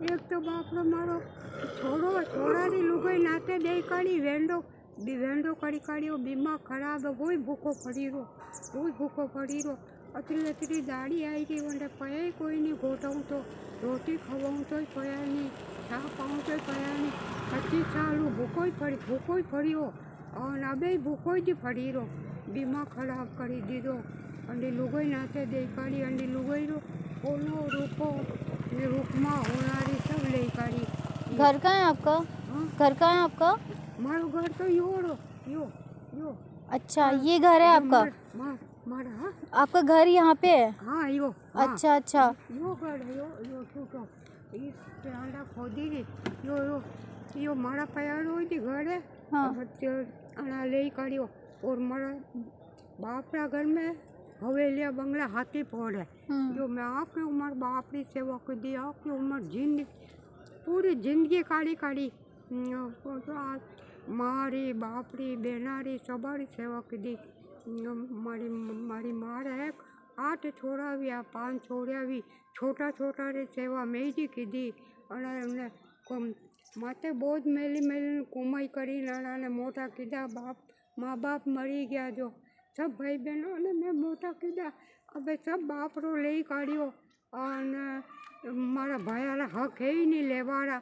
એક તો બાપરો મારો છોડાની લુગઈ નાતે દઈ કાઢી વેંડો કરી કાઢ્યો બીમાર ખરાબ હોય ભૂખો પડી રહ્યો અત્રી દાડી આવી ગઈ વંડે પયાય કોઈની ગોઠવું તો રોટી ખવાવું તોય પયા નહીં ચા પાવું તોય પયા નહીં પછી ચાલું ભૂખોય પડ્યો અને આ બે ભૂખોય જ પડી રહ્યો બીમાર ખરાબ કરી દીધો અને લુગઈ નાતે દઈ કાઢી અને લુગઈનો ઓનો રૂપો ને રૂપમાં હોનારી सब ले काढ़ी। घर कहाँ है आपका? घर कहाँ है आपका? मारो घर तो यो। अच्छा ये घर है आपका? मारा हाँ? आपका घर यहाँ पे है? हाँ यो। अच्छा यो घर है यो छूटो इस आंडा खोदी नी यो मारा पयाड़ो ही घर है। हाँ। आना ले काढ़ियो और मारा बापरा घर में हवेलिया बंगला हाथी पोड़ है जो मैं आपने उम्र बाप की सेवा कर दी आपकी उम्र पूरी जिंदगी काढ़ी मारी बापरी बेनारी सबारी सेवा कर दी मारी मारे 8 छोरा भी 5 छोरिया भी छोटा रे सेवा में जी की दी माते बहुत मेली कमाई करी नाना ने मोटा कीधा माँ बाप मरी गया जो सब भाई बहनों ने मैं मोटा कीधा अब सब बापरो ले काढ़ियो और मारा भाई हक है ही नहीं लेवाड़ा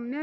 मैं